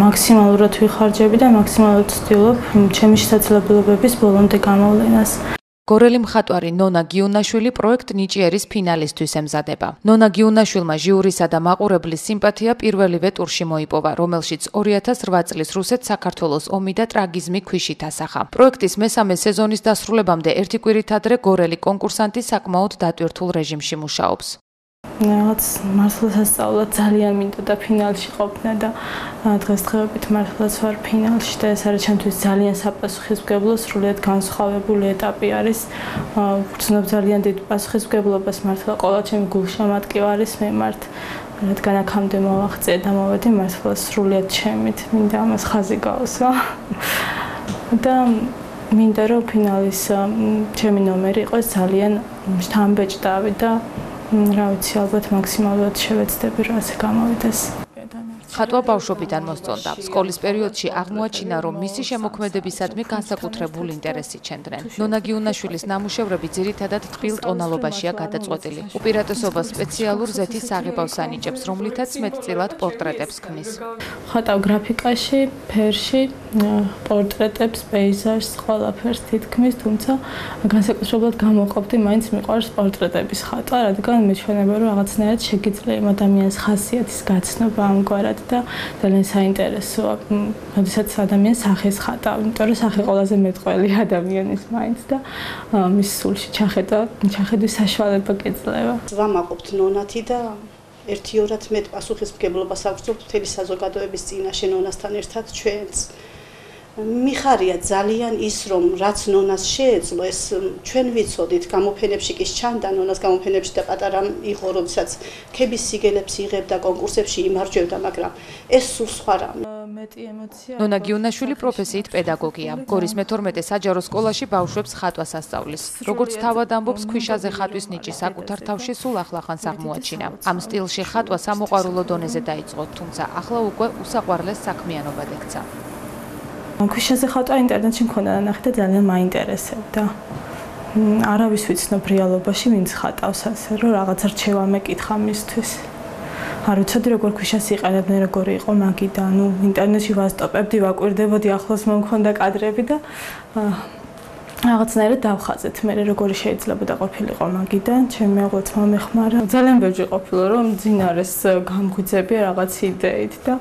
მაქსიმალურად ვიხარჯები და მაქსიმალურად ვცდილობ ჩემი შესაძლებლობების ბოლომდე გამოვლენას. გორელი მხატვარი ნონა გიუნაშვილი პროექტ ნიჭიერის ფინალისტვის ემზადება. ნონა გიუნაშვილმა ჟიურისა და მაყურებლის სიმპათია პირველივე ტურში მოიპოვა, რომელშიც 2008 წლის რუსეთ-საქართველოს ომი და ტრაგიზმი ქვიშით ასახა. პროექტის მესამე სეზონის დასრულებამდე ერთი კვირით ადრე გორელი კონკურსანტი საკმაოდ დატვირთულ რეჟიმში მუშაობს. რაღაც მართლა სასწაულად ძალიან მინდოდა ფინალში ყოფნა და დღესდღეობით მართლაც ვარ ფინალში და ეს არის ჩემთვის ძალიან საპასუხისმგებლო, სრულიად განსხვავებული ეტაპი არის. ვგრძნობ ძალიან დიდ პასუხისმგებლობას მართლა ყველა ჩემი გულშემატკივარის მიმართ, რადგან აქამდე მოვაღწია და მოვედი მართლა სრულიად ჩემით, მინდა ამას ხაზი გაუსვა. და მინდა რომ ფინალის ჩემი ნომერი იყოს ძალიან შთამბეჭდავი და რა ვიცი, ალბათ მაქსიმალურად შევეცდები, რომ ასე გამოვიდეს. ხატვა ბავშვობიდან მოსწონდა. სკოლის პერიოდში აღმოაჩინა, რომ მისი შემოქმედებისადმი განსაკუთრებულ ინტერესს იჩენდნენ. ნონა გიუნაშვილის ნამუშევრები ძირითადად თბილ ტონალობაშია გადაწყვეტილი. უპირატესობას სპეციალურ ზეთის საღებავს ანიჭებს, რომლითაც მეტწილად პორტრეტებს ქმნის. ხატავ გრაფიკაში, ფერში, პორტრეტებს, პეიზაჟს, ყველაფერს თითქმის, თუმცა განსაკუთრებულად გამოყოფდი, მაინც მიყვარს პორტრეტების ხატვა, რადგან მეჩვენება, რომ რაღაცნაირად შეგიძლია იმ ადამიანის ხასიათის გაცნობა ამგვარად და ძალიან საინტერესოა, როდესაც ადამიანს სახეს ხატავ, იმიტომ რომ სახე ყველაზე მეტყველი ადამიანის მაინც და მის სულში ჩახედვის საშუალება გეძლევა. ვამაყობთ ნონათი და ერთი-ორად მეტ პასუხისმგებლობას აღვწობთ მთელი საზოგადოების წინაშე ნონასთან ერთად ჩვენც. მიხარია ძალიან ის, რომ რაც ნონას შეეძლო, ეს ჩვენ ვიცოდით, გამოფენებში კი სჩანდა ნონას გამოფენებში და პატარა იყო, როდესაც ქების სიგელებს იღებდა, კონკურსებში იმარჯვებდა, მაგრამ ეს სულ სხვა რამე. მეტი ემოცია. ნონა გიუნაშვილი პროფესიით პედაგოგია. გორის მე-12 საჯარო სკოლაში ბავშვებს ხატვას ასწავლის. როგორც თავად ამბობს, ქვიშაზე ხატვის ნიჭი საკუთარ თავში სულ ახლახანს აღმოაჩინა. ამ სტილში ხატვა სამოყვარულო დონეზე დაიწყო, თუმცა ახლა უკვე უსაყვარლეს საქმიანობად ექცა. ქვიშაზე ხატვა ინტერნეტში მქონდა ნახე და ძალიან მაინტერესებდა. არავის ვიცნობ რეალობაში, ვინც ხატავს ასე, რომ რაღაცა რჩევა მეკითხა მისთვის. არ ვიცოდი როგორ ქვიშას იყენებდნენ, როგორი იყო მაგიდა, ინტერნეტში ვასტოპებდი, ვაკვირდებოდი, ახლოს მომქონდა კადრები და რაღაცნაირად დავხაზეთ მე როგორი შეიძლებოდა ყოფილიყო მაგიდან, ჩემი მეუღლეც მომეხმარა. ძალიან ბევრი ყოფილა, რომ მძინარეს გამგვიძებია რაღაც იდეით და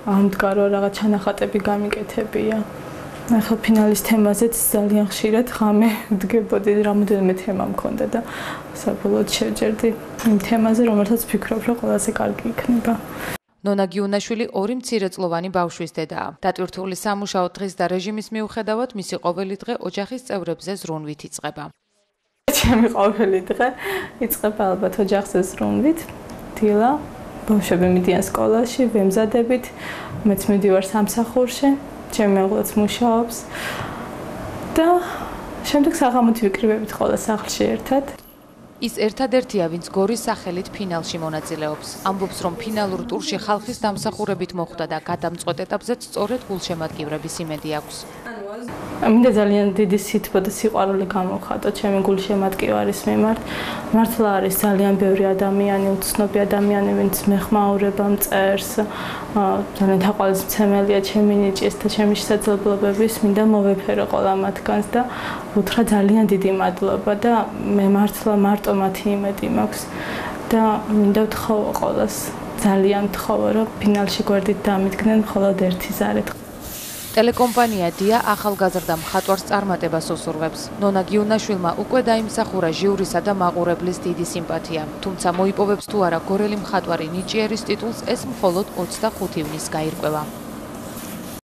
ამდგარო რაღაც ჩანახატები გამიკეთებია. ახლა ფინალის თემაზეც ძალიან ხშირად ღამე ვდგებოდი, რამოდენიმე თემა მქონდა და საბოლოოდ შევჯერდი იმ თემაზე, რომელსაც ვფიქრობ, რომ ყველაზე კარგი იქნება. ნონა გიუნაშვილი ორი მცირეწლოვანი ბავშვის დედაა. დატვირთული სამუშაო დღის და რეჟიმის მიუხედავად, მისი ყოველი დღე ოჯახის წევრებზე ზრუნვით იწყება. ჩემი ყოველი დღე იწყება ალბათ ოჯახზე ზრუნვით, დილა. ბავშვები მიდიან სკოლაში, ვემზადებით, მეც მივდივარ სამსახურში, ჩემი მეუღლეც მუშაობს და შემდეგ საღამოთი ვიკრიბებით ყველა სახლში ერთად. ის ერთადერთია, ვინც გორის სახელით ფინალში მონაწილეობს. ამბობს, რომ ფინალურ ტურში ხალხის დამსახურებით მოხვდა და გადამწყვეტ ეტაპზეც სწორედ გულშემატკივრების იმედი აქვს. მინდა ძალიან დიდი სითბო და სიყვარული გამოვხატო ჩემი გულშემატკივარის მიმართ. მართლა არის ძალიან ბევრი ადამიანი, უცნობი ადამიანი, ვინც მეხმაურება მწერს, ძალიან თაყვანისმცემელია ჩემი ნიჭის და ჩემი შესაძლებლობების, მინდა მოვეფერო ყველა მათგანს და უთხრა ძალიან დიდი მადლობა და მე მართლა მარტო მათი იმედი მაქვს და მინდა ვთხოვო ყველას, ძალიან ვთხოვო, რომ ფინალში გვერდით დამიდგნენ მხოლოდ ერთი ზარით. ტელეკომპანია დია ახალგაზრდა მხატვარს წარმატებას უსურვებს. ნონა გიუნაშვილმა უკვე დაიმსახურა ჟიურისა და მაყურებლის დიდი სიმპათია. თუმცა მოიპოვებს თუ არა გორელი მხატვარი ნიჭიერის ტიტულს, ეს მხოლოდ 25 ივნის გაირკვევა.